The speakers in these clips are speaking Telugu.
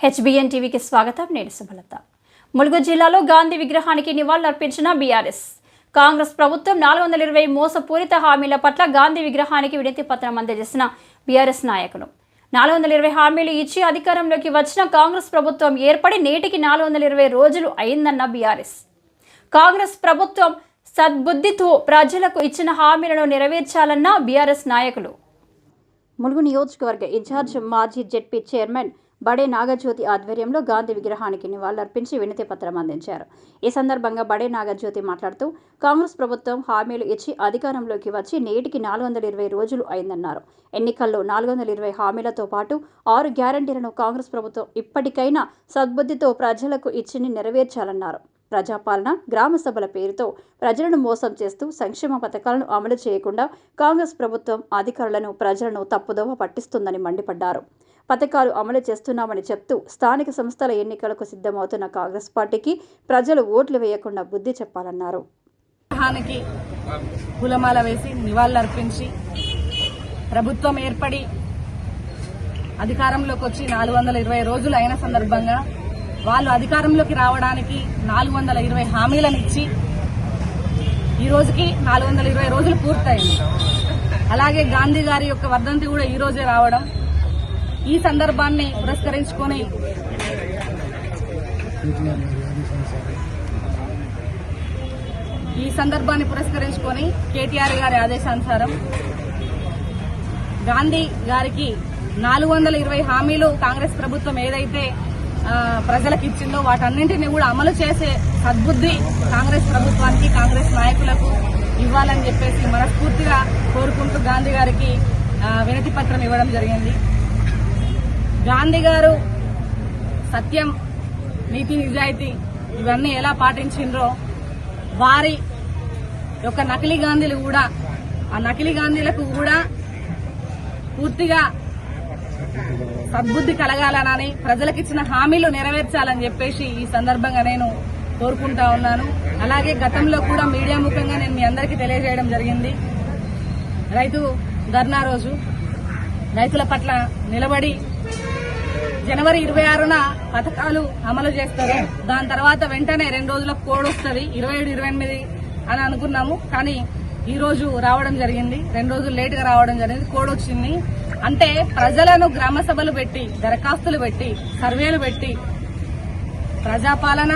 హెచ్బిఎన్ టీవీకి స్వాగతం. నేను సుమలత. ములుగు జిల్లాలో గాంధీ విగ్రహానికి నివాళులర్పించిన బీఆర్ఎస్. కాంగ్రెస్ ప్రభుత్వం 420 మోసపూరిత హామీల పట్ల గాంధీ విగ్రహానికి వినతి పత్రం అందజేసిన బీఆర్ఎస్ నాయకులు. 420 హామీలు ఇచ్చి అధికారంలోకి వచ్చిన కాంగ్రెస్ ప్రభుత్వం ఏర్పడి నేటికి 420 రోజులు అయిందన్న బీఆర్ఎస్. కాంగ్రెస్ ప్రభుత్వం సద్బుద్ధితో ప్రజలకు ఇచ్చిన హామీలను నెరవేర్చాలన్న బీఆర్ఎస్ నాయకులు. ములుగు నియోజకవర్గ ఇన్ఛార్జ్ మాజీ జెడ్పీ చైర్మన్ బడే నాగజ్యోతి ఆధ్వర్యంలో గాంధీ విగ్రహానికి నివాళులర్పించి వినతి పత్రం అందించారు. ఈ సందర్భంగా బడే నాగజ్యోతి మాట్లాడుతూ కాంగ్రెస్ ప్రభుత్వం హామీలు ఇచ్చి అధికారంలోకి వచ్చి నేటికి 420 రోజులు అయిందన్నారు. ఎన్నికల్లో 420 హామీలతో పాటు 6 గ్యారంటీలను కాంగ్రెస్ ప్రభుత్వం ఇప్పటికైనా సద్బుద్ధితో ప్రజలకు ఇచ్చి నెరవేర్చాలన్నారు. ప్రజాపాలన, గ్రామ సభల పేరుతో ప్రజలను మోసం చేస్తూ సంక్షేమ పథకాలను అమలు చేయకుండా కాంగ్రెస్ ప్రభుత్వం అధికారులను, ప్రజలను తప్పుదోవ పట్టిస్తుందని మండిపడ్డారు. పథకాలు అమలు చేస్తున్నామని చెప్తూ స్థానిక సంస్థల ఎన్నికలకు సిద్ధమవుతున్న కాంగ్రెస్ పార్టీకి ప్రజలు ఓట్లు వేయకుండా బుద్ధి చెప్పాలన్నారు. పూలమాల వేసి నివాళులర్పించి ప్రభుత్వం ఏర్పడి అధికారంలోకి వచ్చి 420 రోజులు అయిన సందర్భంగా వాళ్ళు అధికారంలోకి రావడానికి 420 హామీలను ఇచ్చి ఈ రోజుకి 420 రోజులు పూర్తయింది. అలాగే గాంధీ గారి యొక్క వర్ధంతి కూడా ఈ రోజే రావడం, ఈ సందర్భాన్ని పురస్కరించుకొని కేటీఆర్ గారి ఆదేశానుసారం గాంధీ గారికి 420 హామీలు కాంగ్రెస్ ప్రభుత్వం ఏదైతే ప్రజలకు ఇచ్చిందో వాటన్నింటినీ కూడా అమలు చేసే సద్బుద్ధి కాంగ్రెస్ ప్రభుత్వానికి, కాంగ్రెస్ నాయకులకు ఇవ్వాలని చెప్పేసి మనస్ఫూర్తిగా కోరుకుంటూ గాంధీ గారికి వినతి పత్రం ఇవ్వడం జరిగింది. గాంధీ గారు సత్యం, నీతి, నిజాయితీ ఇవన్నీ ఎలా పాటించిండ్రో వారి యొక్క నకిలీ గాంధీలు కూడా, ఆ నకిలీ గాంధీలకు కూడా పూర్తిగా సద్బుద్ధి కలగాలనని, ప్రజలకు ఇచ్చిన హామీలు నెరవేర్చాలని చెప్పేసి ఈ సందర్భంగా నేను కోరుకుంటా ఉన్నాను. అలాగే గతంలో కూడా మీడియా ముఖంగా నేను మీ అందరికీ తెలియజేయడం జరిగింది. రైతు ధర్నా రోజు రైతుల పట్ల నిలబడి జనవరి 26న పథకాలు అమలు చేస్తారు. దాని తర్వాత వెంటనే 2 రోజులకు కోడ్ వస్తుంది, 27, 28 అని అనుకున్నాము. కానీ ఈ రోజు రావడం జరిగింది, 2 రోజులు లేట్ గా రావడం జరిగింది, కోడ్ వచ్చింది. అంటే ప్రజలను గ్రామ సభలు పెట్టి, దరఖాస్తులు పెట్టి, సర్వేలు పెట్టి, ప్రజాపాలన,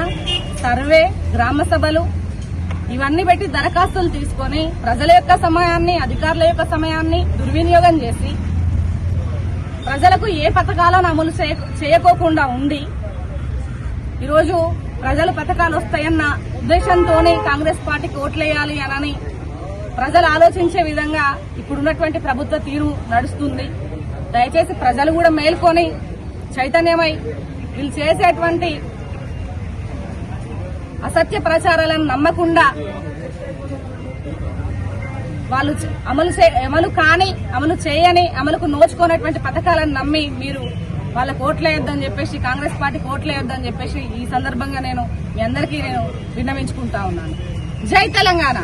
సర్వే, గ్రామ సభలు ఇవన్నీ పెట్టి దరఖాస్తులు తీసుకొని ప్రజల యొక్క సమయాన్ని, అధికారుల యొక్క సమయాన్ని దుర్వినియోగం చేసి ప్రజలకు ఏ పథకాలను అమలు చేయకోకుండా ఉండి ఈరోజు ప్రజలు పథకాలు వస్తాయన్న ఉద్దేశంతోనే కాంగ్రెస్ పార్టీకి ఓట్లేయాలి అని ప్రజలు ఆలోచించే విధంగా ఇప్పుడున్నటువంటి ప్రభుత్వ తీరు నడుస్తుంది. దయచేసి ప్రజలు కూడా మేల్కొని చైతన్యమై వీళ్ళు చేసేటువంటి అసత్య ప్రచారాలను నమ్మకుండా వాళ్ళు అమలు చేయని, అమలుకు నోచుకునేటువంటి పథకాలను నమ్మి మీరు వాళ్ళకు ఓట్లేయొద్దని చెప్పేసి, కాంగ్రెస్ పార్టీకి ఓట్లేయొద్దని చెప్పేసి ఈ సందర్భంగా నేను మీ అందరికీ విన్నవించుకుంటా ఉన్నాను. జై తెలంగాణ.